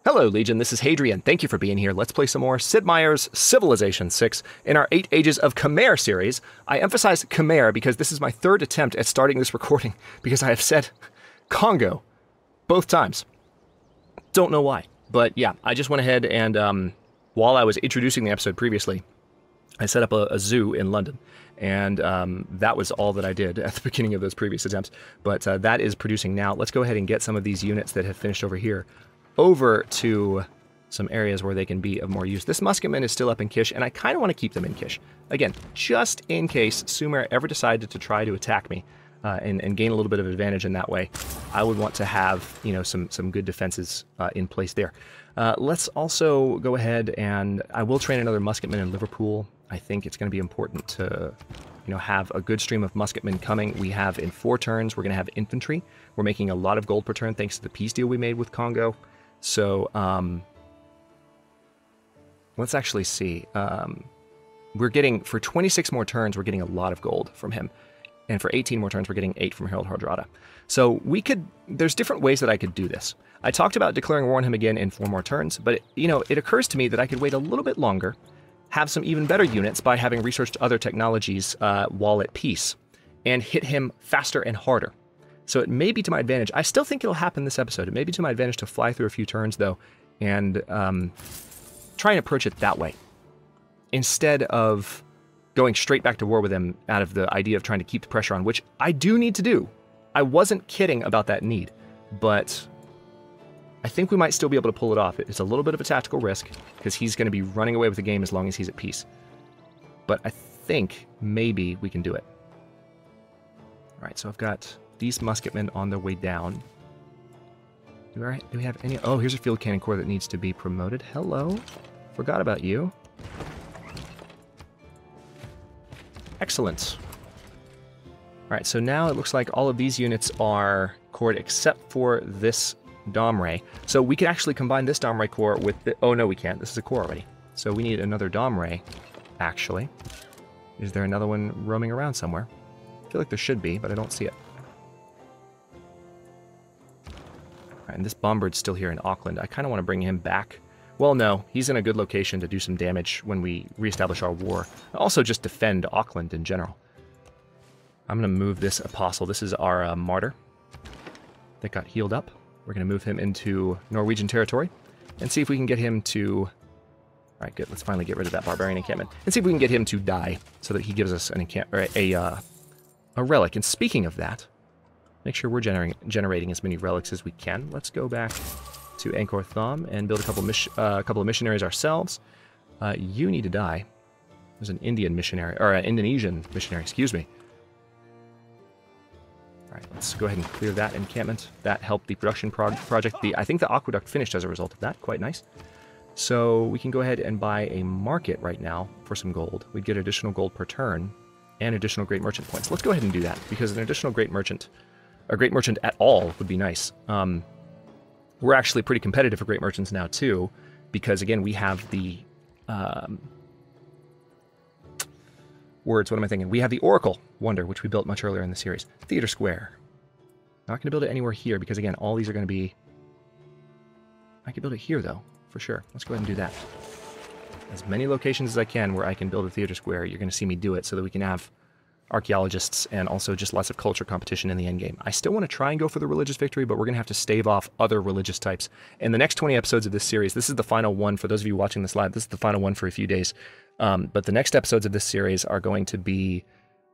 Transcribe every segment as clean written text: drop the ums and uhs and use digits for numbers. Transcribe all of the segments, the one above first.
Hello, Legion. This is Hadrian. Thank you for being here. Let's play some more Sid Meier's Civilization 6 in our 8 Ages of Khmer series. I emphasize Khmer because this is my third attempt at starting this recording because I have said Congo both times. Don't know why. But yeah, I just went ahead and while I was introducing the episode previously, I set up a zoo in London. And that was all that I did at the beginning of those previous attempts. But that is producing now. Let's go ahead and get some of these units that have finished over here over to some areas where they can be of more use. This musketman is still up in Kish, and I kind of want to keep them in Kish. Again, just in case Sumer ever decided to try to attack me and gain a little bit of advantage in that way, I would want to have, you know, some good defenses in place there. Let's also go ahead and I will train another musketman in Liverpool. I think it's going to be important to, you know, have a good stream of musketmen coming. We have in 4 turns, we're going to have infantry. We're making a lot of gold per turn thanks to the peace deal we made with Congo. So, let's actually see. We're getting, for 26 more turns, we're getting a lot of gold from him. And for 18 more turns, we're getting 8 from Harold Hardrada. So we could, there's different ways that I could do this. I talked about declaring war on him again in 4 more turns, but, you know, it occurs to me that I could wait a little bit longer, have some even better units by having researched other technologies while at peace, and hit him faster and harder. So it may be to my advantage. I still think it'll happen this episode. It may be to my advantage to fly through a few turns, though, and try and approach it that way, instead of going straight back to war with him out of the idea of trying to keep the pressure on, which I do need to do. I wasn't kidding about that need, but I think we might still be able to pull it off. It's a little bit of a tactical risk, because he's going to be running away with the game as long as he's at peace. But I think maybe we can do it. All right, so I've got these musketmen on their way down. Do we have any? Oh, here's a field cannon corps that needs to be promoted. Hello. Forgot about you. Excellent. All right, so now it looks like all of these units are cored except for this Domray. So we can actually combine this Domray corps with the... Oh, no, we can't. This is a corps already. So we need another Domray, actually. Is there another one roaming around somewhere? I feel like there should be, but I don't see it. All right, and this Bombird's still here in Auckland. I kind of want to bring him back. Well, no, he's in a good location to do some damage when we reestablish our war. Also just defend Auckland in general. I'm going to move this Apostle. This is our Martyr that got healed up. We're going to move him into Norwegian territory and see if we can get him to... All right, good. Let's finally get rid of that Barbarian encampment and see if we can get him to die so that he gives us an a relic. And speaking of that, make sure we're generating as many relics as we can. Let's go back to Angkor Thom and build a couple of missionaries ourselves. You need to die. There's an Indian missionary, or an Indonesian missionary, excuse me. All right, let's go ahead and clear that encampment. That helped the production project. I think the aqueduct finished as a result of that. Quite nice. So we can go ahead and buy a market right now for some gold. We'd get additional gold per turn and additional great merchant points. Let's go ahead and do that because an additional great merchant, a great merchant at all, would be nice. We're actually pretty competitive for great merchants now too, because again we have the words. What am I thinking? We have the Oracle Wonder, which we built much earlier in the series. Theater Square. Not going to build it anywhere here because again, all these are going to be. I can build it here though, for sure. Let's go ahead and do that. As many locations as I can where I can build a theater square. You're going to see me do it so that we can have archaeologists and also just lots of culture competition in the endgame. I still want to try and go for the religious victory, but we're going to have to stave off other religious types. In the next 20 episodes of this series, this is the final one. For those of you watching this live, this is the final one for a few days. But the next episodes of this series are going to be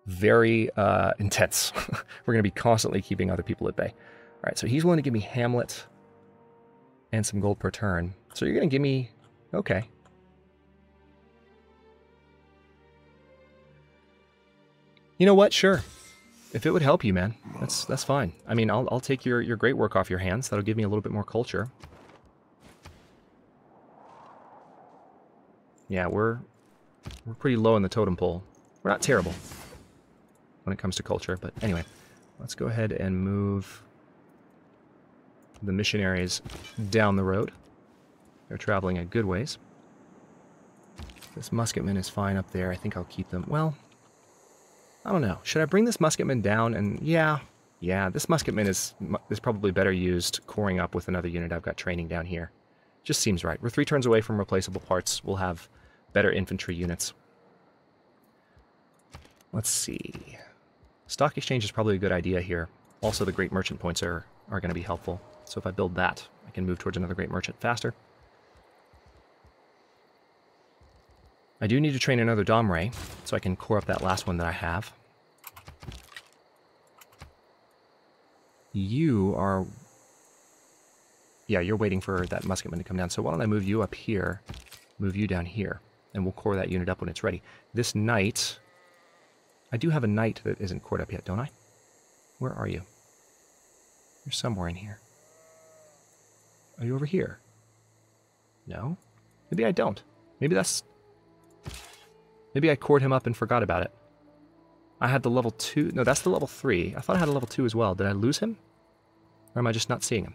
very intense. We're going to be constantly keeping other people at bay. All right, so he's willing to give me Hamlet and some gold per turn. So you're going to give me... Okay. You know what? Sure. If it would help you, man, that's fine. I mean, I'll take your great work off your hands. That'll give me a little bit more culture. Yeah, we're pretty low in the totem pole. We're not terrible when it comes to culture, but anyway, let's go ahead and move the missionaries down the road. They're traveling a good ways. This musketman is fine up there. I think I'll keep them. Well, I don't know. Should I bring this musketman down? And yeah, this musketman is probably better used coring up with another unit I've got training down here. Just seems right. We're 3 turns away from replaceable parts. We'll have better infantry units. Let's see. Stock exchange is probably a good idea here. Also, the great merchant points are going to be helpful. So if I build that, I can move towards another great merchant faster. I do need to train another Domray, so I can core up that last one that I have. You are... Yeah, you're waiting for that musketman to come down. So why don't I move you up here, move you down here, and we'll core that unit up when it's ready. This knight... I do have a knight that isn't cored up yet, don't I? Where are you? You're somewhere in here. Are you over here? No? Maybe I don't. Maybe that's... Maybe I cored him up and forgot about it. I had the level 2... No, that's the level 3. I thought I had a level 2 as well. Did I lose him? Or am I just not seeing him?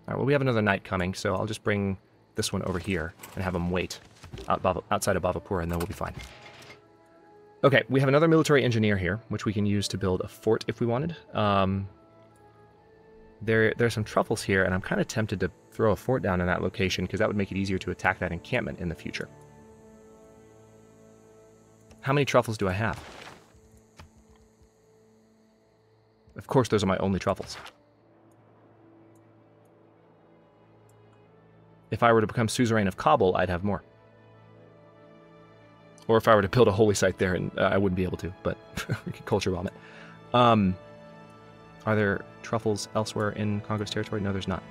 Alright, well, we have another knight coming, so I'll just bring this one over here and have him wait outside of Bhavapur, and then we'll be fine. Okay, we have another military engineer here, which we can use to build a fort if we wanted. There's some truffles here, and I'm kind of tempted to throw a fort down in that location, because that would make it easier to attack that encampment in the future. How many truffles do I have? Of course, those are my only truffles. If I were to become suzerain of Kabul, I'd have more. Or if I were to build a holy site there, and I wouldn't be able to, but we could culture bomb it. Are there truffles elsewhere in Congo's territory? No, there's not.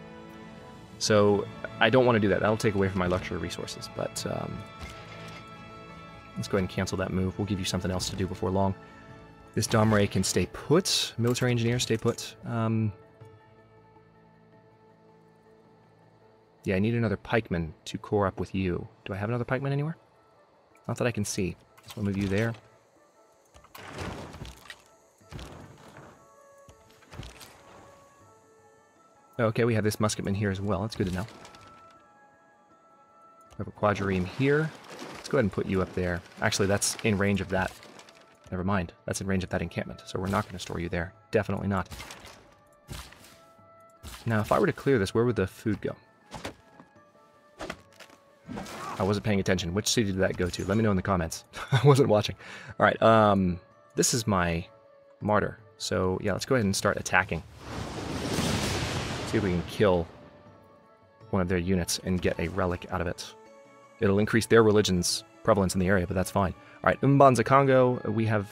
So I don't want to do that. That'll take away from my luxury resources, but let's go ahead and cancel that move. We'll give you something else to do before long. This Domray can stay put. Military engineer, stay put. Yeah, I need another pikeman to core up with you. Do I have another pikeman anywhere? Not that I can see. So I'll move you there. Okay, we have this musketman here as well. That's good to know. We have a quadrireme here. Let's go ahead and put you up there. Actually, that's in range of that. Never mind. That's in range of that encampment, so we're not going to store you there. Definitely not. Now, if I were to clear this, where would the food go? I wasn't paying attention. Which city did that go to? Let me know in the comments. I wasn't watching. All right, this is my martyr. So, yeah, let's go ahead and start attacking. See if we can kill one of their units and get a relic out of it. It'll increase their religion's prevalence in the area, but that's fine. All right, Mbanza Congo, we have...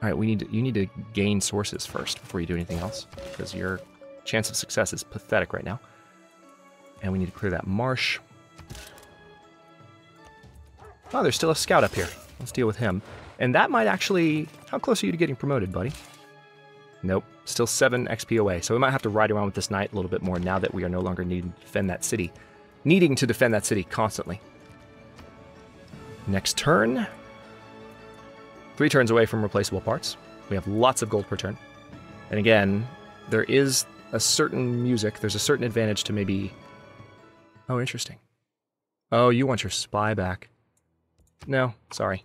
All right, you need to gain sources first before you do anything else, because your chance of success is pathetic right now. And we need to clear that marsh. Oh, there's still a scout up here. Let's deal with him. And that might actually... How close are you to getting promoted, buddy? Nope. Still 7 XP away. So we might have to ride around with this knight a little bit more now that we are no longer needing to defend that city. Needing to defend that city constantly. Next turn. 3 turns away from replaceable parts. We have lots of gold per turn. And again, there is a certain music. There's a certain advantage to maybe... Oh, interesting. Oh, you want your spy back. No, sorry.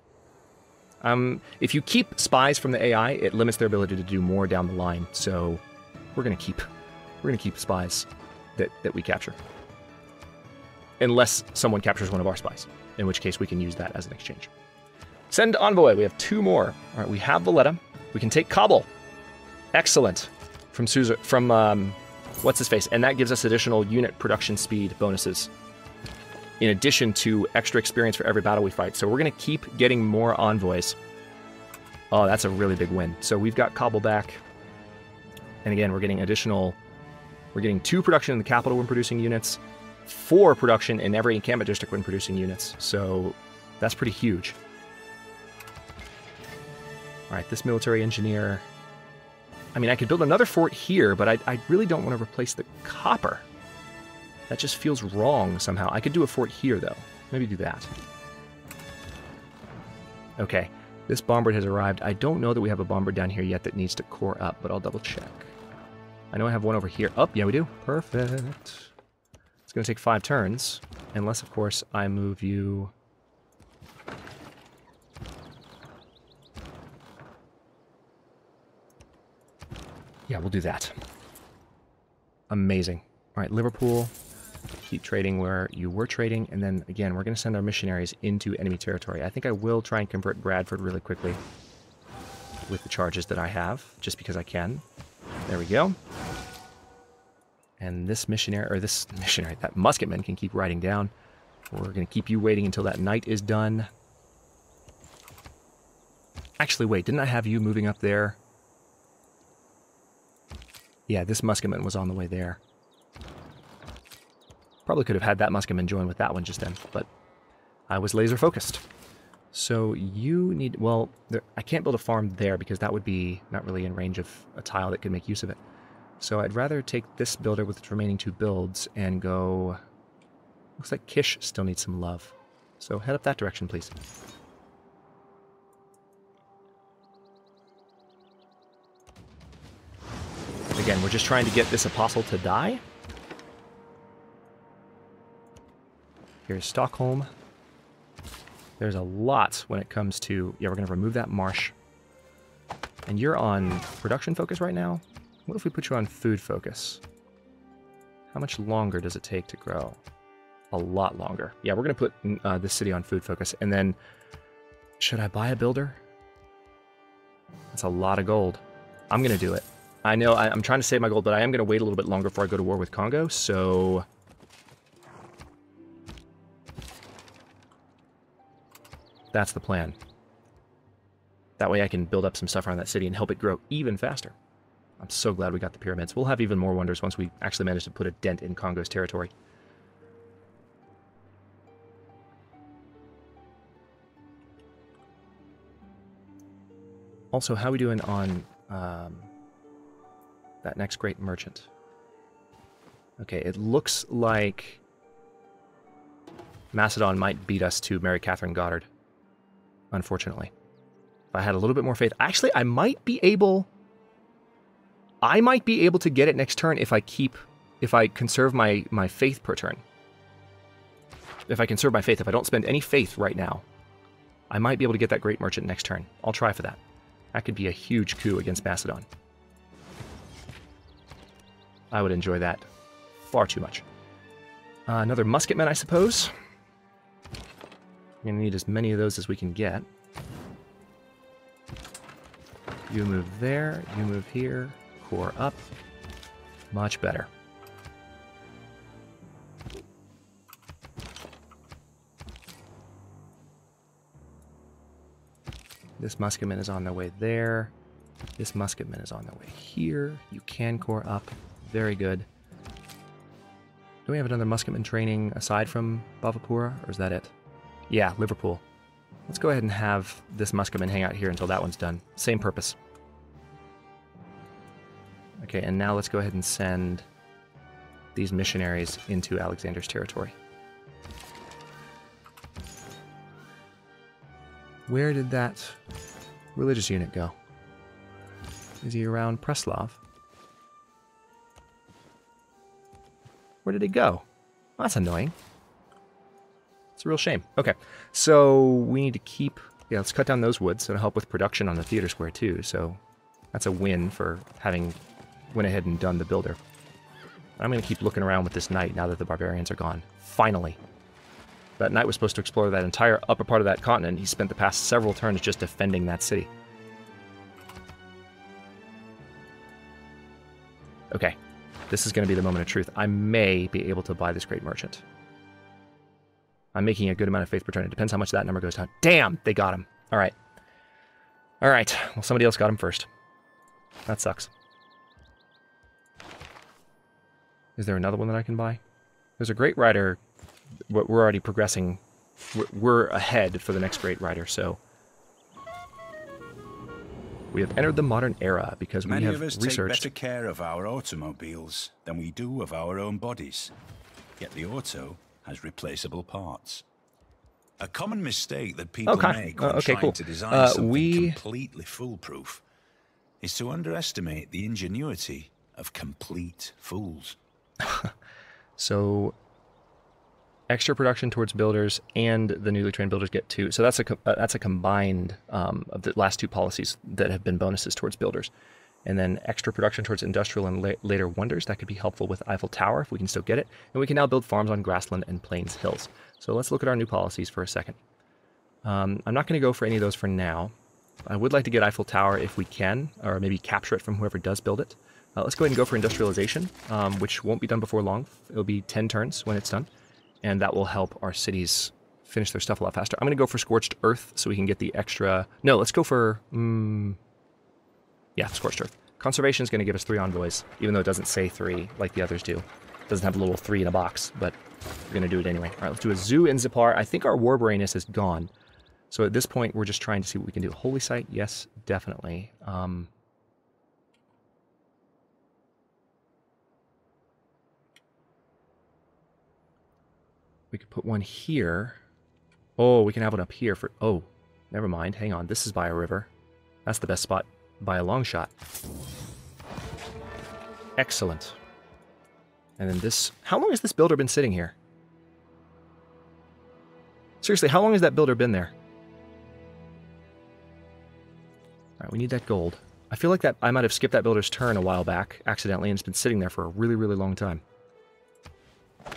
If you keep spies from the AI, it limits their ability to do more down the line. So we're gonna keep spies that we capture. Unless someone captures one of our spies, in which case we can use that as an exchange. Send envoy. We have 2 more. All right, we have Valletta. We can take Kabul. Excellent. From what's his face, and that gives us additional unit production speed bonuses, in addition to extra experience for every battle we fight. So we're going to keep getting more envoys. Oh, that's a really big win. So we've got Kabul back, and again, we're getting additional... We're getting 2 production in the capital when producing units, 4 production in every encampment district when producing units. So that's pretty huge. All right, this military engineer... I mean, I could build another fort here, but I really don't want to replace the copper. That just feels wrong somehow. I could do a fort here, though. Maybe do that. Okay, this bombard has arrived. I don't know that we have a bombard down here yet that needs to core up, but I'll double check. I know I have one over here. Oh, yeah, we do. Perfect. It's going to take 5 turns, unless, of course, I move you... Yeah, we'll do that. Amazing. All right, Liverpool, keep trading where you were trading, and then again, we're going to send our missionaries into enemy territory. I think I will try and convert Bradford really quickly with the charges that I have, just because I can. There we go. And this missionary, that musketman can keep riding down. We're going to keep you waiting until that night is done. Actually, wait, didn't I have you moving up there? Yeah, this musketman was on the way there. Probably could have had that musketman join with that one just then, but I was laser focused. So you need, well, I can't build a farm there because that would be not really in range of a tile that could make use of it. So I'd rather take this builder with its remaining 2 builds and go... Looks like Kish still needs some love. So head up that direction, please. Again, we're just trying to get this apostle to die. Here's Stockholm. There's a lot when it comes to... Yeah, we're going to remove that marsh. And you're on production focus right now? What if we put you on food focus? How much longer does it take to grow? A lot longer. Yeah, we're going to put this city on food focus. And then, should I buy a builder? That's a lot of gold. I'm going to do it. I know I'm trying to save my gold, but I am going to wait a little bit longer before I go to war with Congo, so... That's the plan. That way I can build up some stuff around that city and help it grow even faster. I'm so glad we got the pyramids. We'll have even more wonders once we actually manage to put a dent in Congo's territory. Also, how are we doing on that next great merchant? Okay, it looks like Macedon might beat us to Mary Catherine Goddard, unfortunately. If I had a little bit more faith... Actually, I might be able to get it next turn if I conserve my faith per turn. If I conserve my faith, if I don't spend any faith right now, I might be able to get that great merchant next turn. I'll try for that. That could be a huge coup against Macedon. I would enjoy that far too much. Another musketman, I suppose. We're going to need as many of those as we can get. You move there, you move here, core up. Much better. This musketman is on their way there. This musketman is on their way here. You can core up. Very good. Do we have another musketman training aside from Bhavapura, or is that it? Yeah, Liverpool. Let's go ahead and have this musketman hang out here until that one's done. Same purpose. Okay, and now let's go ahead and send these missionaries into Alexander's territory. Where did that religious unit go? Is he around Preslav? Where did he go? Well, that's annoying. It's a real shame. Okay, so we need to keep... Yeah, let's cut down those woods. It'll help with production on the theater square too, so that's a win for having went ahead and done the builder. I'm going to keep looking around with this knight now that the barbarians are gone. Finally. That knight was supposed to explore that entire upper part of that continent. He spent the past several turns just defending that city. Okay, this is going to be the moment of truth. I may be able to buy this great merchant. I'm making a good amount of faith per turn. It depends how much that number goes down. Damn, they got him. All right. All right, well, somebody else got him first. That sucks. Is there another one that I can buy? There's a great rider. We're already progressing. We're ahead for the next great rider, so... We have entered the modern era because we have Many of us researched... take better care of our automobiles than we do of our own bodies. Yet the auto has replaceable parts. A common mistake that people make when trying to design something completely foolproof is to underestimate the ingenuity of complete fools. So, extra production towards builders and the newly trained builders get 2. So that's a combined of the last 2 policies that have been bonuses towards builders. And then extra production towards industrial and later wonders. That could be helpful with Eiffel Tower if we can still get it. And we can now build farms on grassland and plains hills. So let's look at our new policies for a second. I'm not going to go for any of those for now. I would like to get Eiffel Tower if we can, or maybe capture it from whoever does build it. Let's go ahead and go for industrialization, which won't be done before long. It'll be 10 turns when it's done, and that will help our cities finish their stuff a lot faster. I'm going to go for Scorched Earth so we can get the extra... No, let's go for... Yeah, Scorched Earth. Conservation is going to give us 3 envoys, even though it doesn't say 3 like the others do. It doesn't have a little 3 in a box, but we're going to do it anyway. All right, let's do a zoo in Zipar. I think our Warbrainess is gone. So at this point, we're just trying to see what we can do. Holy Site, yes, definitely. We could put one here. Oh, we can have one up here for... Oh, never mind. Hang on. This is by a river. That's the best spot by a long shot. Excellent. And then this... How long has this builder been sitting here? Seriously, how long has that builder been there? Alright, we need that gold. I feel like that I might have skipped that builder's turn a while back, accidentally, and it's been sitting there for a really, really long time.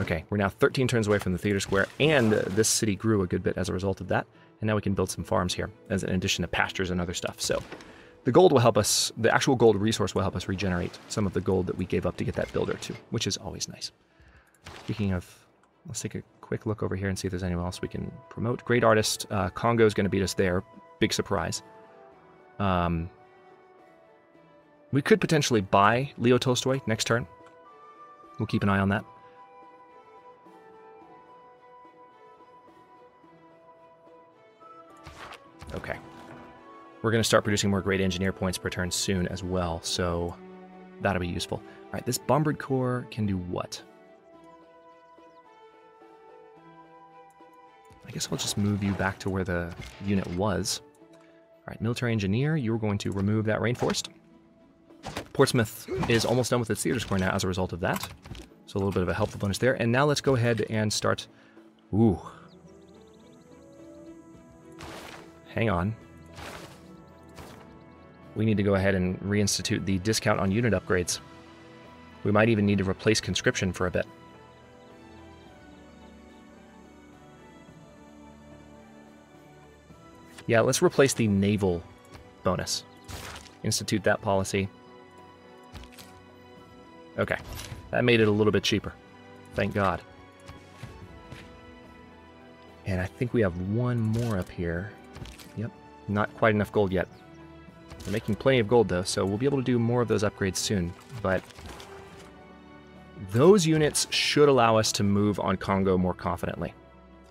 Okay, we're now 13 turns away from the theater square, and this city grew a good bit as a result of that. And now we can build some farms here, as in addition to pastures and other stuff. So the gold will help us, the actual gold resource will help us regenerate some of the gold that we gave up to get that builder too, which is always nice. Speaking of, let's take a quick look over here and see if there's anyone else we can promote. Great artist, Congo is going to beat us there. Big surprise. We could potentially buy Leo Tolstoy next turn. We'll keep an eye on that. Okay. We're going to start producing more great engineer points per turn soon as well, so that'll be useful. All right, this Bombard Corps can do what? I guess I'll just move you back to where the unit was. All right, military engineer, you're going to remove that rainforest. Portsmouth is almost done with its theater square now as a result of that. So a little bit of a helpful bonus there. And now let's go ahead and start... Ooh. Hang on. We need to go ahead and reinstitute the discount on unit upgrades. We might even need to replace conscription for a bit. Yeah, let's replace the naval bonus. Institute that policy. Okay, that made it a little bit cheaper. Thank God. And I think we have one more up here. Yep, not quite enough gold yet. We're making plenty of gold though, so we'll be able to do more of those upgrades soon. But those units should allow us to move on Congo more confidently.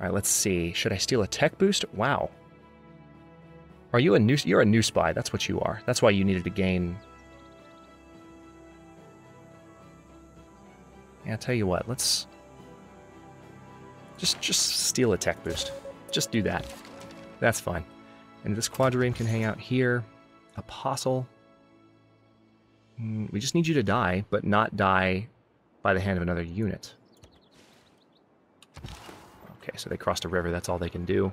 All right, let's see. Should I steal a tech boost? Wow. Are you a new... You're a new spy. That's what you are. That's why you needed to gain... Yeah, I'll tell you what. Let's... Just steal a tech boost. Just do that. That's fine. And this quadrireme can hang out here. Apostle. We just need you to die, but not die by the hand of another unit. Okay, so they crossed a river. That's all they can do.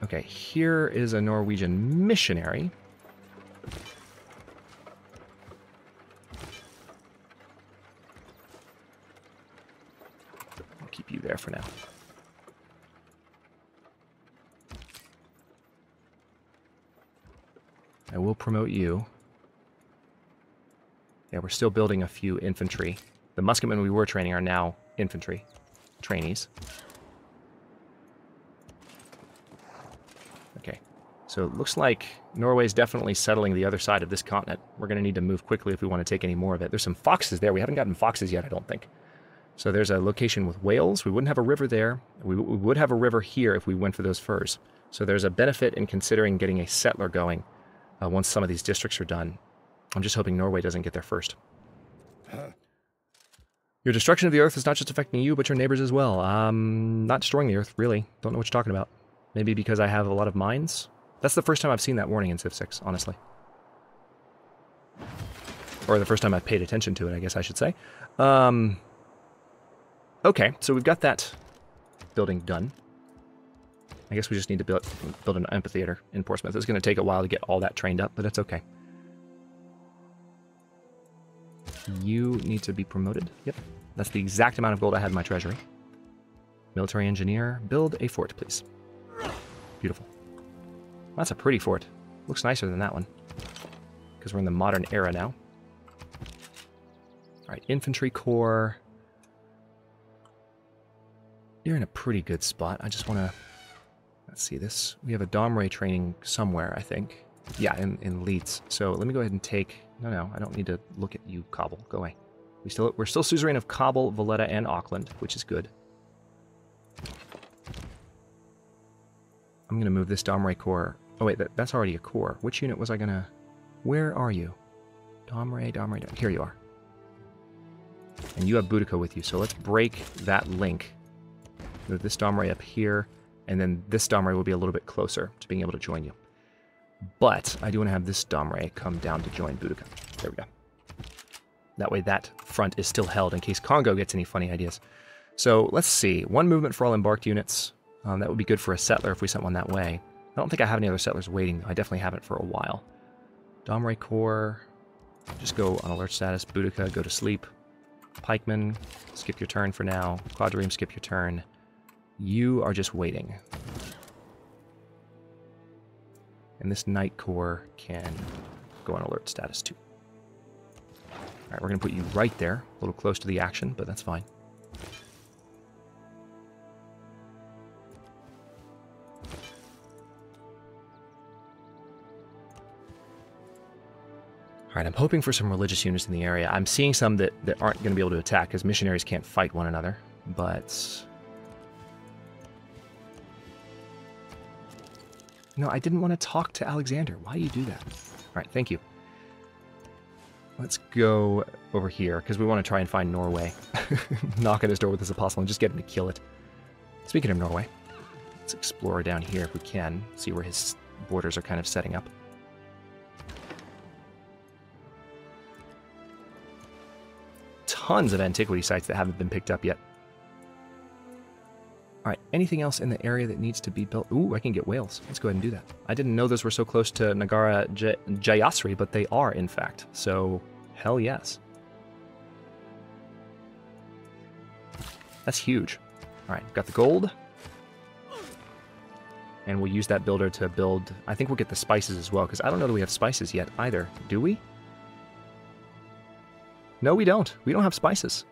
Okay, here is a Norwegian missionary. I'll keep you there for now. I will promote you. Yeah, we're still building a few infantry. The musketmen we were training are now infantry trainees. Okay, so it looks like Norway's definitely settling the other side of this continent. We're going to need to move quickly if we want to take any more of it. There's some foxes there. We haven't gotten foxes yet, I don't think. So there's a location with whales. We wouldn't have a river there. We would have a river here if we went for those furs. So there's a benefit in considering getting a settler going once some of these districts are done. I'm just hoping Norway doesn't get there first. Your destruction of the Earth is not just affecting you, but your neighbors as well. Not destroying the Earth, really. Don't know what you're talking about. Maybe because I have a lot of mines? That's the first time I've seen that warning in Civ 6, honestly. Or the first time I've paid attention to it, I guess I should say. Okay, so we've got that building done. I guess we just need to build an amphitheater in Portsmouth. It's going to take a while to get all that trained up, but that's okay. You need to be promoted. Yep. That's the exact amount of gold I had in my treasury. Military engineer, build a fort, please. Beautiful. That's a pretty fort. Looks nicer than that one. Because we're in the modern era now. Alright, infantry corps. You're in a pretty good spot. I just want to... Let's see this. We have a Domray training somewhere, I think. Yeah, in Leeds. So let me go ahead and take... No, I don't need to look at you, Kabul. Go away. We're still suzerain of Kabul, Valletta, and Auckland, which is good. I'm going to move this Domray corps. Oh, wait, that's already a corps. Which unit was I going to... Where are you? Domray. Here you are. And you have Boudica with you, so let's break that link. Move this Domray up here, and then this Domray will be a little bit closer to being able to join you. But I do want to have this Domray come down to join Boudica. There we go. That way that front is still held in case Congo gets any funny ideas. So let's see. 1 movement for all embarked units. That would be good for a settler if we sent one that way. I don't think I have any other settlers waiting, though. I definitely haven't for a while. Domray Corps. Just go on alert status. Boudica, go to sleep. Pikemen, skip your turn for now. Quadrireme, skip your turn. You are just waiting. And this Knight Corps can go on alert status too. Alright, we're going to put you right there, a little close to the action, but that's fine. Alright, I'm hoping for some religious units in the area. I'm seeing some that aren't going to be able to attack, because missionaries can't fight one another, but... No, I didn't want to talk to Alexander. Why do you do that? Alright, thank you. Let's go over here, because we want to try and find Norway. Knock at his door with his apostle and just get him to kill it. Speaking of Norway, let's explore down here if we can. See where his borders are kind of setting up. Tons of antiquity sites that haven't been picked up yet. Alright, anything else in the area that needs to be built? Ooh, I can get Wales. Let's go ahead and do that. I didn't know those were so close to Nagara Jayasri, but they are, in fact. So, hell yes. That's huge. Alright, got the gold. And we'll use that builder to build... I think we'll get the spices as well, because I don't know that we have spices yet either. Do we? No, we don't. We don't have spices.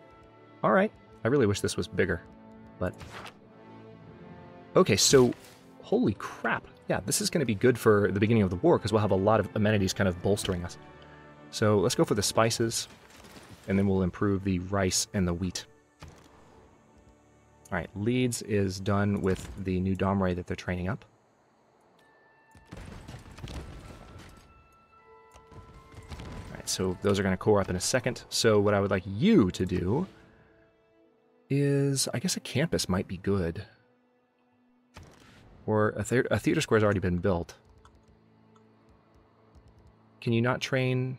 Alright. I really wish this was bigger, but... Okay, so, holy crap. Yeah, this is going to be good for the beginning of the war, because we'll have a lot of amenities kind of bolstering us. So, let's go for the spices, and then we'll improve the rice and the wheat. Alright, Leeds is done with the new Domray that they're training up. Alright, so those are going to core up in a second. So what I would like you to do is, I guess a campus might be good. Or a theater square has already been built. Can you not train?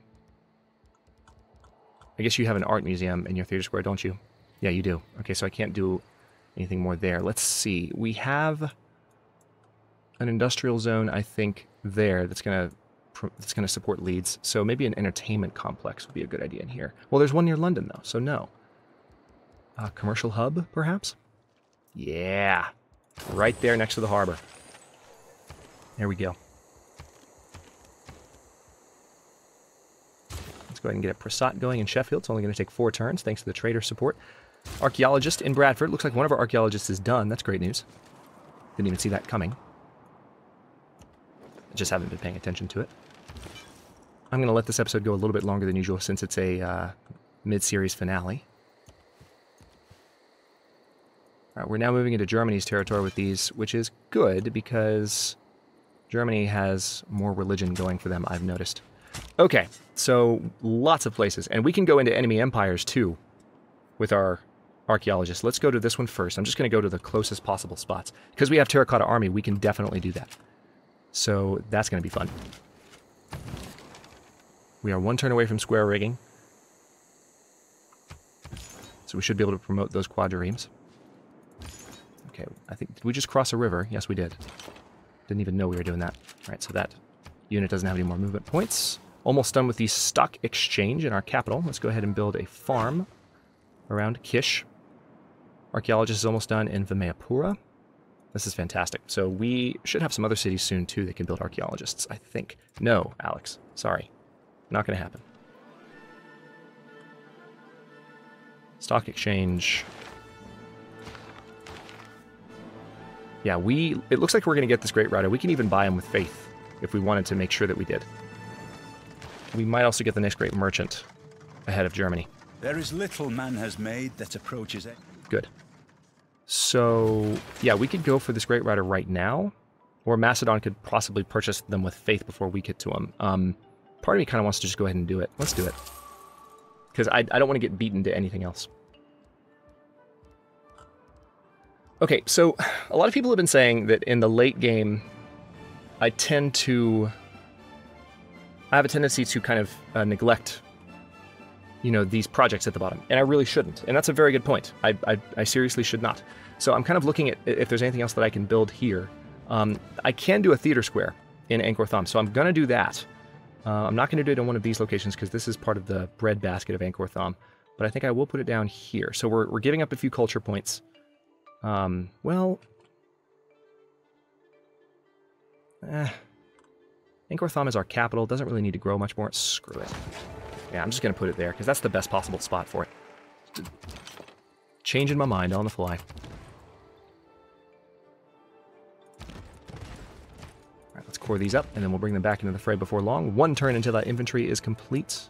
I guess you have an art museum in your theater square, don't you? Yeah, you do. Okay, so I can't do anything more there. Let's see. We have an industrial zone, I think, there that's gonna support Leeds. So maybe an entertainment complex would be a good idea in here. Well, there's one near London though, so no. Commercial hub, perhaps? Yeah. Right there next to the harbor. There we go. Let's go ahead and get a Prasat going in Sheffield. It's only going to take 4 turns, thanks to the trader support. Archaeologist in Bradford. Looks like one of our archaeologists is done. That's great news. Didn't even see that coming. I just haven't been paying attention to it. I'm going to let this episode go a little bit longer than usual since it's a mid-series finale. We're now moving into Germany's territory with these, which is good because Germany has more religion going for them, I've noticed. Okay, so lots of places. And we can go into enemy empires, too, with our archaeologists. Let's go to this one first. I'm just going to go to the closest possible spots. Because we have Terracotta Army, we can definitely do that. So that's going to be fun. We are 1 turn away from square rigging. So we should be able to promote those quadriremes. Okay, I think, did we just cross a river? Yes, we did. Didn't even know we were doing that. Alright, so that unit doesn't have any more movement points. almost done with the stock exchange in our capital. Let's go ahead and build a farm around Kish. Archaeologist is almost done in Vimayapura. This is fantastic. So we should have some other cities soon, too, that can build archaeologists, I think. No, Alex. Sorry. Not going to happen. Stock exchange. Yeah, it looks like we're going to get this great rider. We can even buy him with faith if we wanted to make sure that we did. We might also get the next great merchant ahead of Germany. There is little man has made that approaches it. Good. So, yeah, we could go for this great rider right now, or Macedon could possibly purchase them with faith before we get to them. Part of me kind of wants to just go ahead and do it. Let's do it. Because I don't want to get beaten to anything else. Okay, so a lot of people have been saying that in the late game, I have a tendency to kind of neglect, you know, these projects at the bottom, and I really shouldn't. And that's a very good point. I seriously should not. So I'm kind of looking at if there's anything else that I can build here. I can do a theater square in Angkor Thom, so I'm going to do that. I'm not going to do it in one of these locations because this is part of the breadbasket of Angkor Thom, but I think I will put it down here. So we're giving up a few culture points. Well... Angkor Thom is our capital. Doesn't really need to grow much more. Screw it. Yeah, I'm just going to put it there because that's the best possible spot for it. Changing my mind on the fly. All right, let's core these up, and then we'll bring them back into the fray before long. One turn until that infantry is complete.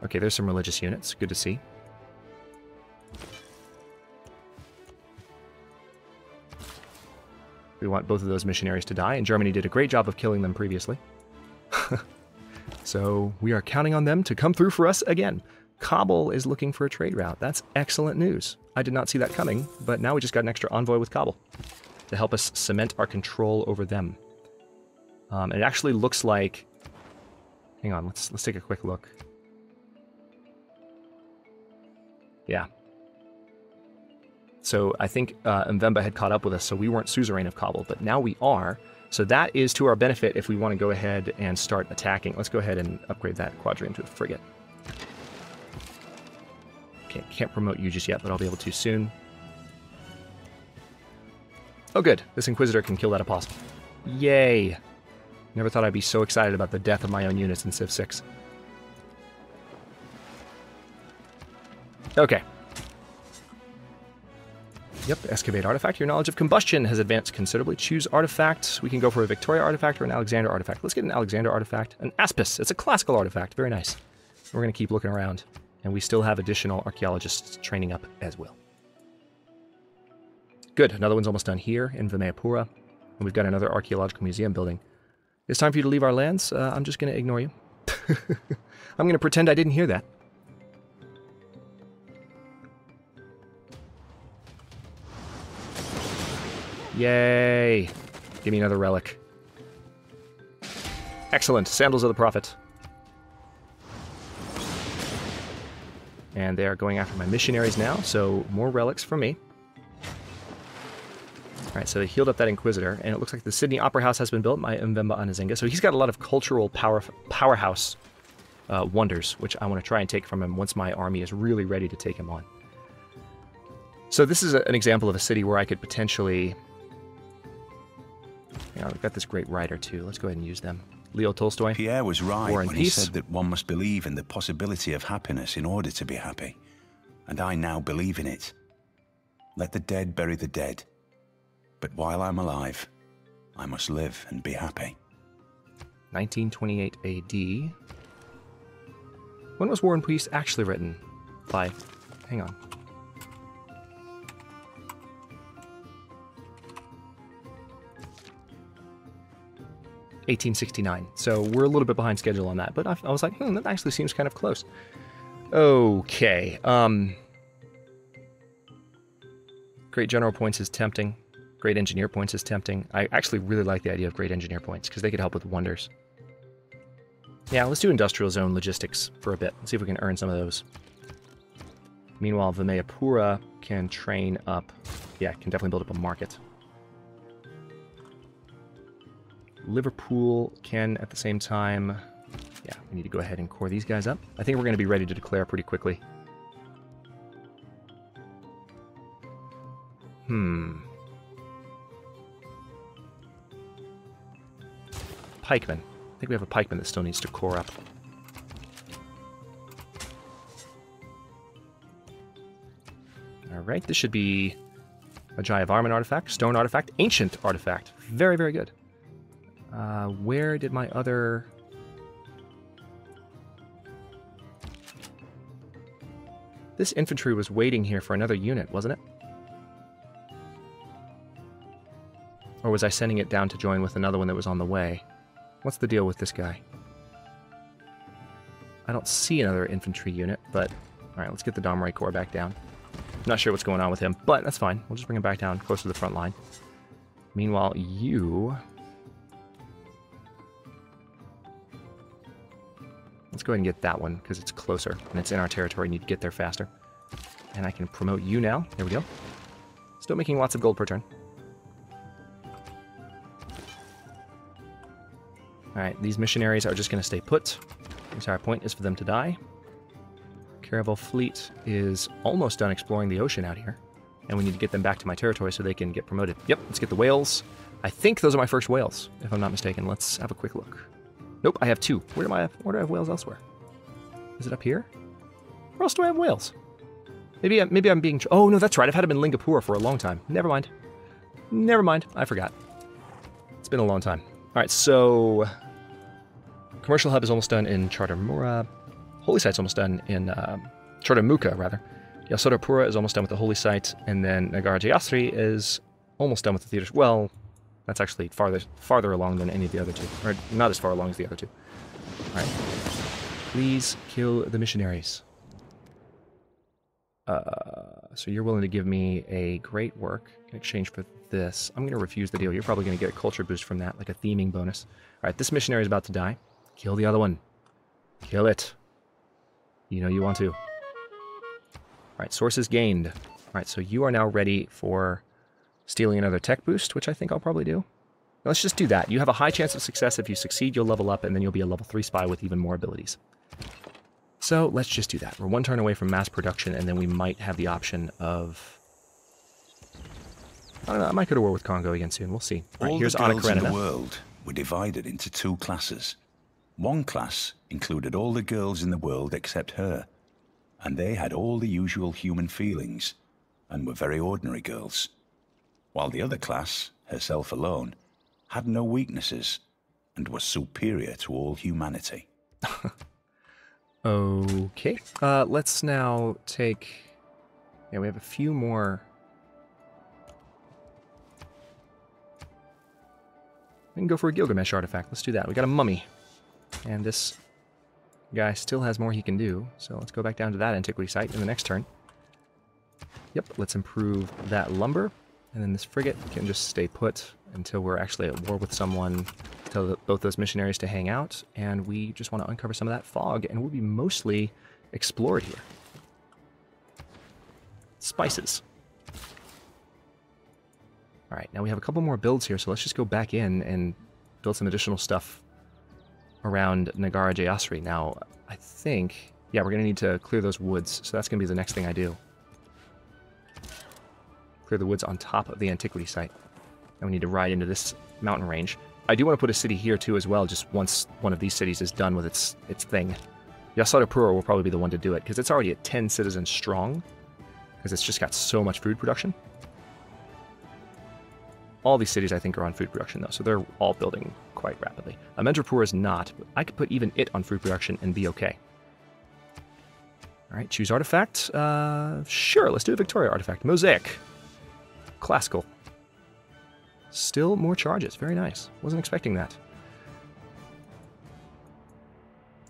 Okay, there's some religious units. Good to see. We want both of those missionaries to die, and Germany did a great job of killing them previously. So we are counting on them to come through for us again. Kabul is looking for a trade route. That's excellent news. I did not see that coming, but now we just got an extra envoy with Kabul to help us cement our control over them. It actually looks like... Hang on, let's take a quick look. Yeah. So I think Mvemba had caught up with us, so we weren't suzerain of Kabul, but now we are. So that is to our benefit if we want to go ahead and start attacking. Let's go ahead and upgrade that quadrium to a frigate. Okay, can't promote you just yet, but I'll be able to soon. Oh good, this Inquisitor can kill that apostle. Yay! Never thought I'd be so excited about the death of my own units in Civ 6. Okay. Yep, excavate artifact. Your knowledge of combustion has advanced considerably. Choose artifact. We can go for a Victoria artifact or an Alexander artifact. Let's get an Alexander artifact. An Aspis. It's a classical artifact. Very nice. We're going to keep looking around. And we still have additional archaeologists training up as well. Good. Another one's almost done here in Vimayapura. And we've got another archaeological museum building. It's time for you to leave our lands. I'm just going to ignore you. I'm going to pretend I didn't hear that. Yay! Give me another relic. Excellent. Sandals of the Prophet. And they are going after my missionaries now, so more relics for me. Alright, so they healed up that Inquisitor, and it looks like the Sydney Opera House has been built by Mvemba Anazinga, so he's got a lot of cultural powerhouse wonders, which I want to try and take from him once my army is really ready to take him on. So this is an example of a city where I could potentially... Yeah, we've got this great writer too. Let's go ahead and use them. Leo Tolstoy. Pierre was right when he said that one must believe in the possibility of happiness in order to be happy. And I now believe in it. Let the dead bury the dead. But while I'm alive, I must live and be happy. 1928 AD. When was War and Peace actually written? By... Hang on. (1869). So we're a little bit behind schedule on that, but I was like, that actually seems kind of close. Okay. Great general points is tempting. Great engineer points is tempting. I actually really like the idea of great engineer points because they could help with wonders. Yeah, let's do industrial zone logistics for a bit. Let's see if we can earn some of those. Meanwhile, Vimayapura can train up. Yeah, can definitely build up a market. Liverpool can at the same time... Yeah, we need to go ahead and core these guys up. I think we're going to be ready to declare pretty quickly. Pikemen. I think we have a pikeman that still needs to core up. Alright, this should be a Jai of Armin artifact, stone artifact, ancient artifact. Very, very good. Where did my other... This infantry was waiting here for another unit, wasn't it? Or was I sending it down to join with another one that was on the way? What's the deal with this guy? I don't see another infantry unit, but... Alright, let's get the Domray Corps back down. I'm not sure what's going on with him, but that's fine. We'll just bring him back down, close to the front line. Meanwhile, you... Let's go ahead and get that one, because it's closer, and it's in our territory. Need to get there faster. And I can promote you now. There we go. Still making lots of gold per turn. Alright, these missionaries are just going to stay put. The entire point is for them to die. Caravel fleet is almost done exploring the ocean out here. And we need to get them back to my territory so they can get promoted. Yep, let's get the whales. I think those are my first whales, if I'm not mistaken. Let's have a quick look. Nope, I have two. Where do I have whales elsewhere? Is it up here? Where else do I have whales? Maybe I'm being... Oh, no, that's right. I've had them in Lingapore for a long time. Never mind. Never mind. I forgot. It's been a long time. All right, so... Commercial hub is almost done in Chartermura. Holy Site's almost done in... Chartermuka, rather. Yasodapura is almost done with the Holy Site. And then Nagara Jayasri is almost done with the theaters. Well... That's actually farther along than any of the other two. Or not as far along as the other two. Alright. Please kill the missionaries. So you're willing to give me a great work in exchange for this. I'm going to refuse the deal. You're probably going to get a culture boost from that, like a theming bonus. Alright, this missionary is about to die. Kill the other one. Kill it. You know you want to. Alright, sources gained. Alright, so you are now ready for... stealing another tech boost, which I think I'll probably do. Let's just do that. You have a high chance of success. If you succeed, you'll level up, and then you'll be a level 3 spy with even more abilities. So let's just do that. We're one turn away from mass production, and then we might have the option of... I don't know, I might go to war with Congo again soon. We'll see. All right, here's Anna Karenina. In the world were divided into two classes. One class included all the girls in the world except her, and they had all the usual human feelings, and were very ordinary girls. While the other class, herself alone, had no weaknesses and was superior to all humanity. Okay. Let's now take... Yeah, we have a few more... We can go for a Gilgamesh artifact. Let's do that. We got a mummy. And this guy still has more he can do. So let's go back down to that antiquity site in the next turn. Yep, let's improve that lumber. And then this frigate can just stay put until we're actually at war with someone. Tell both those missionaries to hang out. And we just want to uncover some of that fog. And we'll be mostly explored here. Spices. Alright, now we have a couple more builds here. So let's just go back in and build some additional stuff around Nagara Jayasri. Now, I think... Yeah, we're going to need to clear those woods. So that's going to be the next thing I do. Clear the woods on top of the antiquity site. And we need to ride into this mountain range. I do want to put a city here too as well, just once one of these cities is done with its thing. Yasodapura will probably be the one to do it, because it's already at 10 citizens strong, because it's just got so much food production. All these cities, I think, are on food production, though, so they're all building quite rapidly. Amendrapur is not, but I could put even it on food production and be okay. All right, choose artifact. Sure, let's do a Victoria artifact. Mosaic. Classical. Still more charges. Very nice. Wasn't expecting that.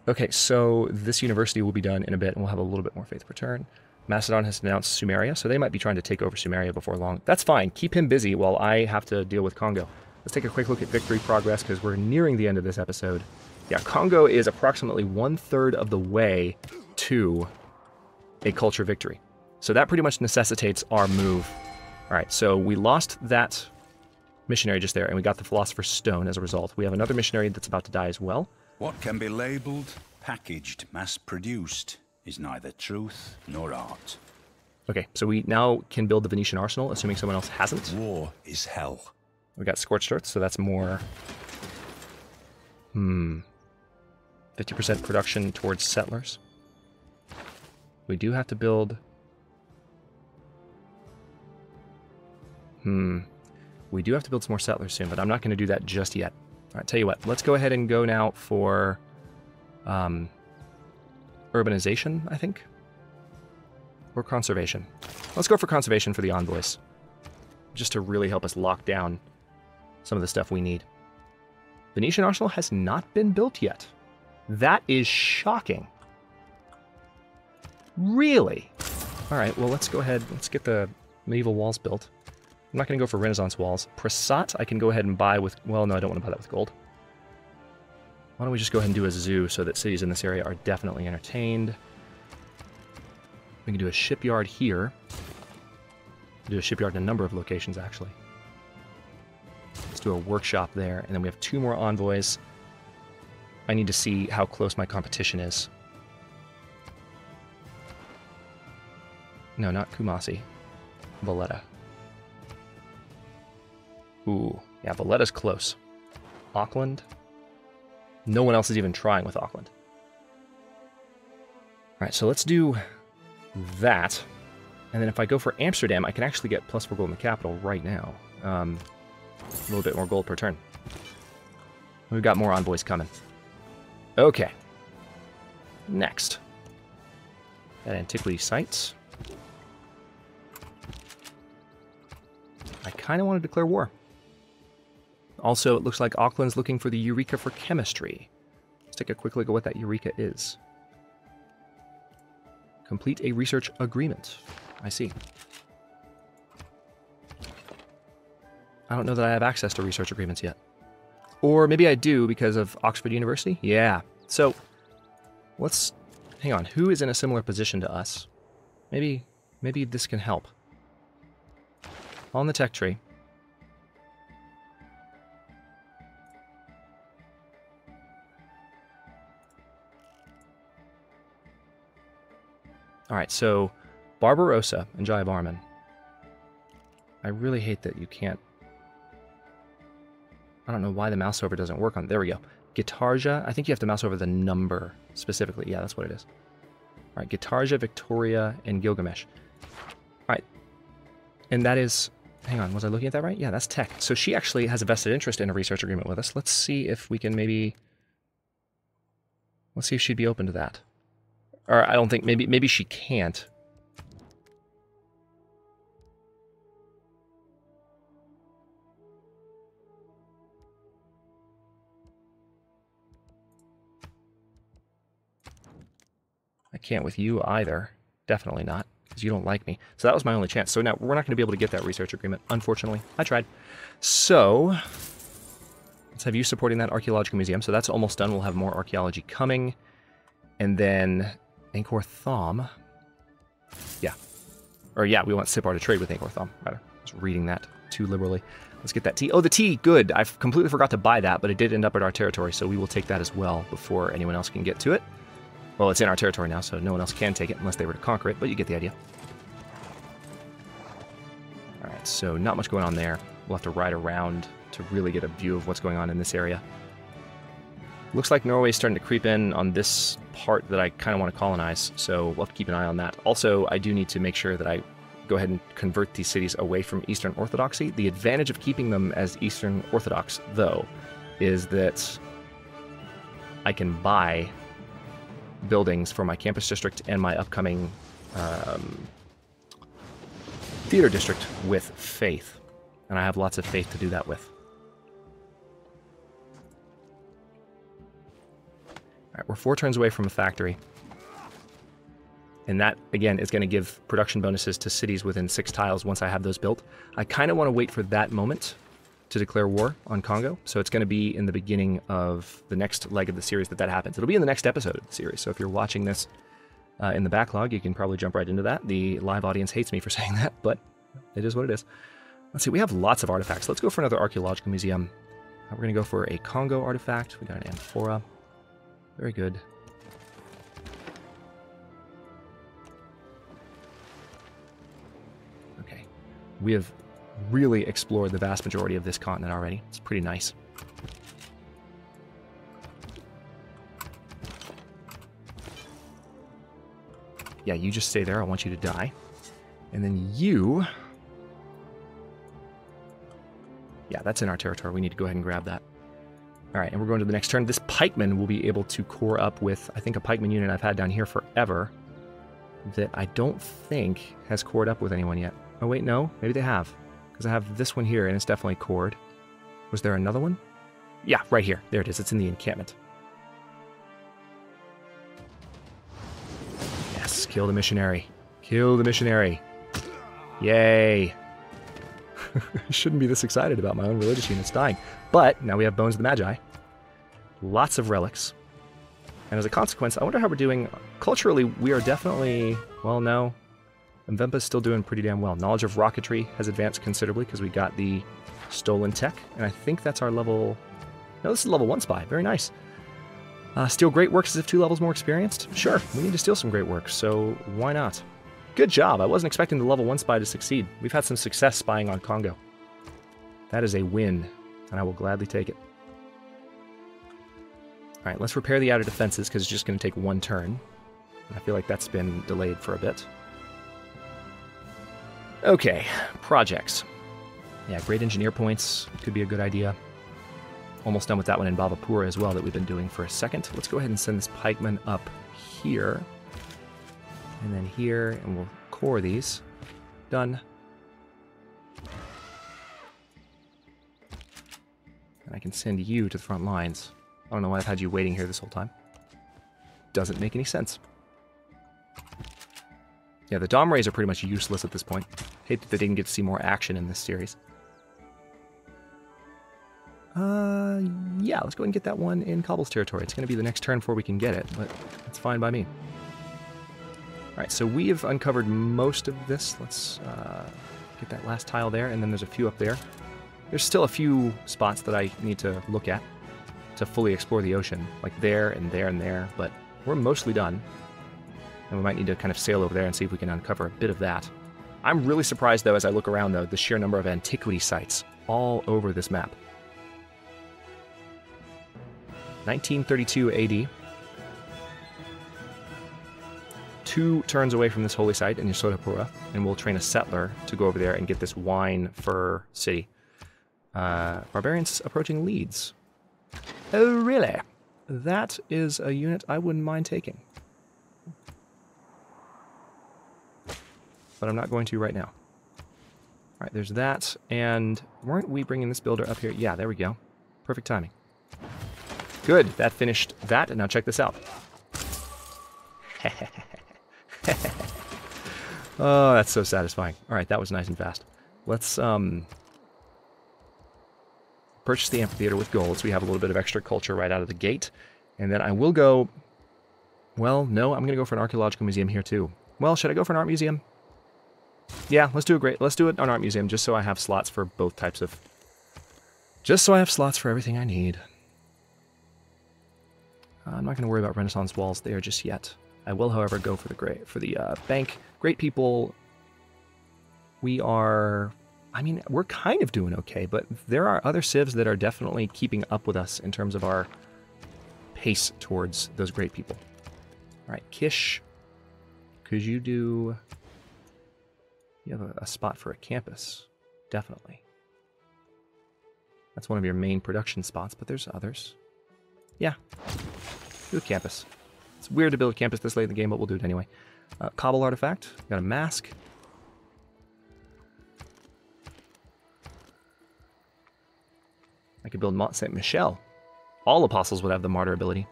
Okay, so this university will be done in a bit, and we'll have a little bit more faith per turn. Macedon has announced Sumeria, so they might be trying to take over Sumeria before long. That's fine. Keep him busy while I have to deal with Congo. Let's take a quick look at victory progress, because we're nearing the end of this episode. Yeah, Congo is approximately 1/3 of the way to a culture victory. So that pretty much necessitates our move. All right, so we lost that missionary just there, and we got the Philosopher's Stone as a result. We have another missionary that's about to die as well. What can be labelled, packaged, mass-produced is neither truth nor art. Okay, so we now can build the Venetian arsenal, assuming someone else hasn't. War is hell. We got Scorched Earth, so that's more... 50% production towards settlers. We do have to build... We do have to build some more settlers soon, but I'm not going to do that just yet. All right, tell you what, let's go ahead and go now for urbanization, I think. Or conservation. Let's go for conservation for the envoys. Just to really help us lock down some of the stuff we need. Venetian Arsenal has not been built yet. That is shocking. Really? Alright, well let's go ahead, let's get the medieval walls built. I'm not going to go for Renaissance walls. Prasat I can go ahead and buy with... Well, no, I don't want to buy that with gold. Why don't we just go ahead and do a zoo so that cities in this area are definitely entertained. We can do a shipyard here. Do a shipyard in a number of locations, actually. Let's do a workshop there, and then we have 2 more envoys. I need to see how close my competition is. No, not Kumasi. Valletta. Ooh, yeah, Valletta's close. Auckland? No one else is even trying with Auckland. Alright, so let's do that. And then if I go for Amsterdam, I can actually get +4 gold in the capital right now. A little bit more gold per turn. We've got more envoys coming. Okay. Next. At Antiquity Sites. I kind of want to declare war. Also, it looks like Auckland's looking for the Eureka for Chemistry. Let's take a quick look at what that Eureka is. Complete a research agreement. I see. I don't know that I have access to research agreements yet. Or maybe I do because of Oxford University? Yeah. So, let's... Hang on. Who is in a similar position to us? Maybe this can help. On the tech tree. Alright, so Barbarossa and Jayavarman. I really hate that you can't... I don't know why the mouse over doesn't work on... There we go. Gitarja, I think you have to mouse over the number specifically. Yeah, that's what it is. Alright, Gitarja, Victoria, and Gilgamesh. Alright. And that is... Hang on, was I looking at that right? Yeah, that's tech. So she actually has a vested interest in a research agreement with us. Let's see if we can maybe... Let's see if she'd be open to that. Or I don't think... Maybe she can't. I can't with you either. Definitely not, because you don't like me. So that was my only chance. So now we're not going to be able to get that research agreement, unfortunately. I tried. So let's have you supporting that archaeological museum. So that's almost done. We'll have more archaeology coming. And then Angkor Thom. Yeah. Or yeah, we want Sipar to trade with Angkor Thom, rather. I was reading that too liberally. Let's get that tea. Oh, the tea, good. I completely forgot to buy that, but it did end up at our territory, so we will take that as well before anyone else can get to it. Well, it's in our territory now, so no one else can take it unless they were to conquer it, but you get the idea. Alright, so not much going on there. We'll have to ride around to really get a view of what's going on in this area. Looks like Norway's starting to creep in on this part that I kind of want to colonize, so we'll have to keep an eye on that. Also, I do need to make sure that I go ahead and convert these cities away from Eastern Orthodoxy. The advantage of keeping them as Eastern Orthodox, though, is that I can buy buildings for my campus district and my upcoming theater district with faith. And I have lots of faith to do that with. Alright, we're 4 turns away from a factory. And that, again, is going to give production bonuses to cities within 6 tiles once I have those built. I kind of want to wait for that moment to declare war on Congo. So it's going to be in the beginning of the next leg of the series that happens. It'll be in the next episode of the series. So if you're watching this in the backlog, you can probably jump right into that. The live audience hates me for saying that, but it is what it is. Let's see, we have lots of artifacts. Let's go for another archaeological museum. We're going to go for a Congo artifact. We got an amphora. Very good. Okay. We have really explored the vast majority of this continent already. It's pretty nice. Yeah, you just stay there. I want you to die. And then you... Yeah, that's in our territory. We need to go ahead and grab that. All right, and we're going to the next turn. This pikeman will be able to core up with, I think, a pikeman unit I've had down here forever that I don't think has cored up with anyone yet. Oh, wait, no. Maybe they have. Because I have this one here, and it's definitely cored. Was there another one? Yeah, right here. There it is. It's in the encampment. Yes, kill the missionary. Kill the missionary. Yay. I shouldn't be this excited about my own religious units dying. But now we have Bones of the Magi. Lots of relics. And as a consequence, I wonder how we're doing. Culturally, we are definitely... Well, no. Mvempa's still doing pretty damn well. Knowledge of rocketry has advanced considerably because we got the stolen tech. And I think that's our level... No, this is level 1 spy. Very nice. Steal great works as if 2 levels more experienced? Sure, we need to steal some great works, so why not? Good job. I wasn't expecting the level 1 spy to succeed. We've had some success spying on Congo. That is a win, and I will gladly take it. Alright, let's repair the outer defenses, because it's just going to take 1 turn. I feel like that's been delayed for a bit. Okay, projects. Yeah, great engineer points could be a good idea. Almost done with that one in Bhavapura as well that we've been doing for a second. Let's go ahead and send this pikeman up here. And then here, and we'll core these. Done. And I can send you to the front lines. I don't know why I've had you waiting here this whole time. Doesn't make any sense. Yeah, the Dom Rays are pretty much useless at this point. Hate that they didn't get to see more action in this series. Yeah, let's go ahead and get that one in Cobble's territory. It's going to be the next turn before we can get it, but it's fine by me. Alright, so we have uncovered most of this. Let's get that last tile there, and then there's a few up there. There's still a few spots that I need to look at to fully explore the ocean, like there and there and there, but we're mostly done. And we might need to kind of sail over there and see if we can uncover a bit of that. I'm really surprised, though, as I look around, though, the sheer number of antiquity sites all over this map. 1932 AD. 2 turns away from this holy site in Yasodhapura, and we'll train a settler to go over there and get this wine fur city. Barbarians approaching Leeds. Oh, really? That is a unit I wouldn't mind taking. But I'm not going to right now. Alright, there's that, and weren't we bringing this builder up here? Yeah, there we go. Perfect timing. Good, that finished that, and now check this out. Oh, that's so satisfying. Alright, that was nice and fast. Let's purchase the amphitheater with gold, so we have a little bit of extra culture right out of the gate. And then I will go... Well, no, I'm going to go for an archaeological museum here too. Well, should I go for an art museum? Yeah, let's do an art museum, just so I have slots for both types of... Just so I have slots for everything I need. I'm not going to worry about Renaissance walls there just yet. I will, however, go for the bank. Great people. We are... I mean, we're kind of doing okay, but there are other civs that are definitely keeping up with us in terms of our pace towards those great people. All right, Kish, could you do... You have a spot for a campus, definitely. That's one of your main production spots, but there's others. Yeah, do a campus. It's weird to build a campus this late in the game, but we'll do it anyway. Cobble artifact, got a mask. I could build Mont Saint Michel. All apostles would have the martyr ability,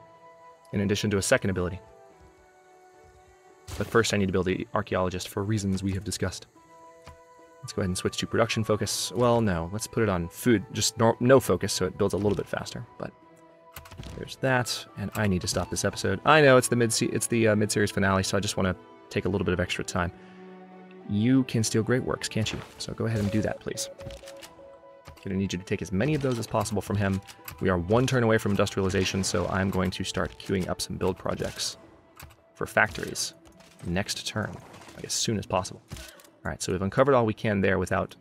in addition to a second ability. But first I need to build the archaeologist for reasons we have discussed. Let's go ahead and switch to production focus. Well, no, let's put it on food, just no focus, so it builds a little bit faster. But there's that, and I need to stop this episode. I know it's the mid-series finale, so I just want to take a little bit of extra time. you can steal great works, can't you? So go ahead and do that, please. Going to need you to take as many of those as possible from him. We are 1 turn away from industrialization, so I'm going to start queuing up some build projects for factories next turn, like as soon as possible. All right, so we've uncovered all we can there without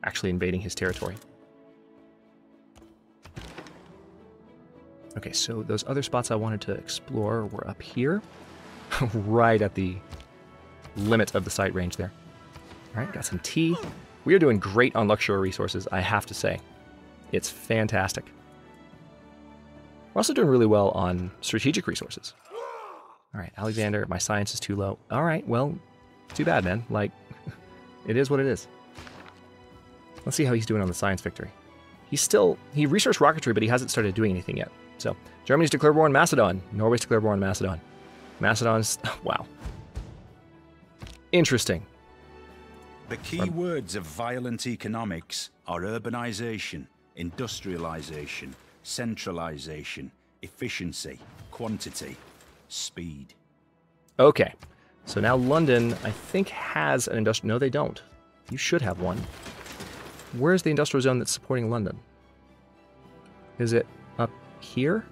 actually invading his territory. Okay, so those other spots I wanted to explore were up here, right at the limit of the sight range there. All right, got some tea. We are doing great on luxury resources, I have to say. It's fantastic. We're also doing really well on strategic resources. All right, Alexander, my science is too low. All right, well, too bad, man. Like, it is what it is. Let's see how he's doing on the science victory. He researched rocketry, but he hasn't started doing anything yet. So, Germany's declared war on Macedon. Norway's declared war on Macedon. Macedon's, wow. Interesting. The key words of violent economics are urbanization, industrialization, centralization, efficiency, quantity, speed. Okay, so now London, I think, has an industrial... No, they don't. You should have one. Where's the industrial zone that's supporting London? Is it up here?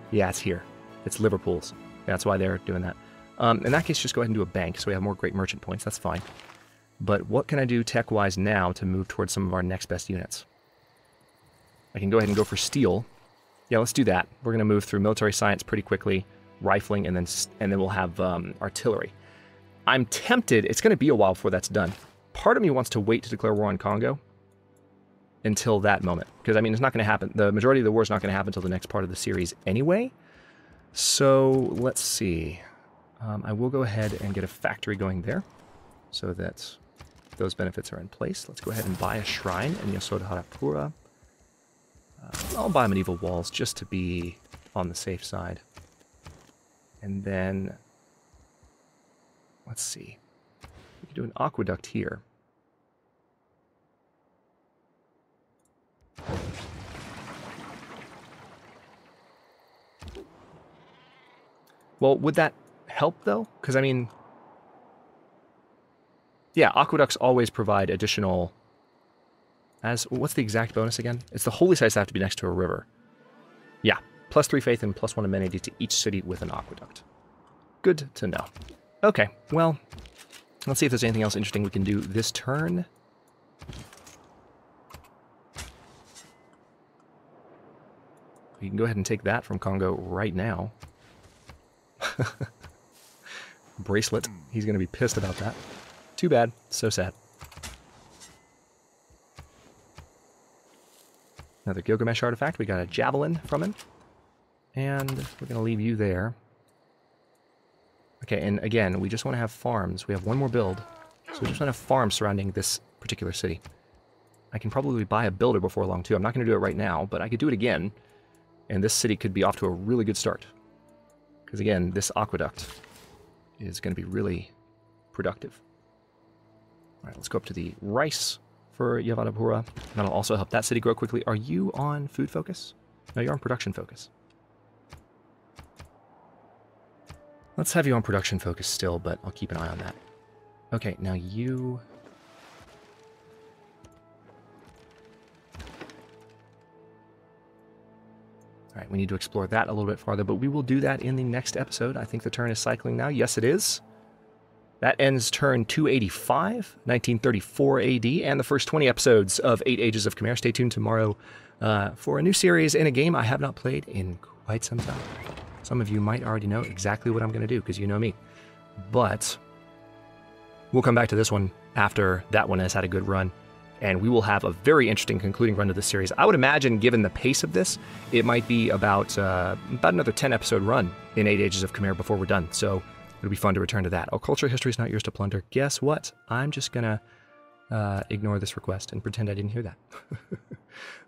Yeah, it's here. It's Liverpool's. That's why they're doing that. In that case, just go ahead and do a bank, so we have more great merchant points. That's fine. But what can I do tech-wise now to move towards some of our next best units? I can go ahead and go for steel. Yeah, let's do that. We're going to move through military science pretty quickly, rifling, and then we'll have artillery. I'm tempted. It's going to be a while before that's done. Part of me wants to wait to declare war on Congo until that moment. Because, I mean, it's not going to happen. The majority of the war is not going to happen until the next part of the series anyway. So, let's see. I will go ahead and get a factory going there so that those benefits are in place. Let's go ahead and buy a shrine in Yasodharapura. I'll buy medieval walls just to be on the safe side. And then, let's see. We can do an aqueduct here. Well, would that help, though? Because, I mean... Yeah, aqueducts always provide additional... What's the exact bonus again? It's the holy sites have to be next to a river. Yeah, +3 faith and +1 amenity to each city with an aqueduct. Good to know. Okay, well, let's see if there's anything else interesting we can do this turn. We can go ahead and take that from Congo right now. Bracelet. He's going to be pissed about that. Too bad. So sad. Another Gilgamesh artifact. We got a javelin from him. And we're going to leave you there. Okay, and again, we just want to have farms. We have one more build. So we just want to have farms surrounding this particular city. I can probably buy a builder before long, too. I'm not going to do it right now, but I could do it again. And this city could be off to a really good start. Because again, this aqueduct is going to be really productive. All right, let's go up to the rice for Yavanapura. That'll also help that city grow quickly. Are you on food focus? No, you're on production focus. Let's have you on production focus still, but I'll keep an eye on that. Okay, now you... All right, we need to explore that a little bit farther, but we will do that in the next episode. I think the turn is cycling now. Yes, it is. That ends turn 285, 1934 AD, and the first 20 episodes of 8 Ages of Khmer. Stay tuned tomorrow for a new series in a game I have not played in quite some time. Some of you might already know exactly what I'm going to do, because you know me. But we'll come back to this one after that one has had a good run, and we will have a very interesting concluding run to this series. I would imagine, given the pace of this, it might be about another 10-episode run in 8 Ages of Khmer before we're done. So it'll be fun to return to that. Oh, culture history is not yours to plunder. Guess what? I'm just going to ignore this request and pretend I didn't hear that.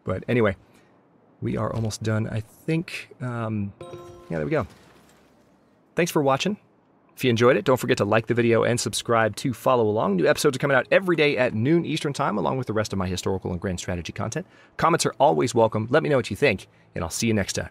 But anyway, we are almost done, I think. Yeah, there we go. Thanks for watching. If you enjoyed it, don't forget to like the video and subscribe to follow along. New episodes are coming out every day at noon Eastern Time, along with the rest of my historical and grand strategy content. Comments are always welcome. Let me know what you think, and I'll see you next time.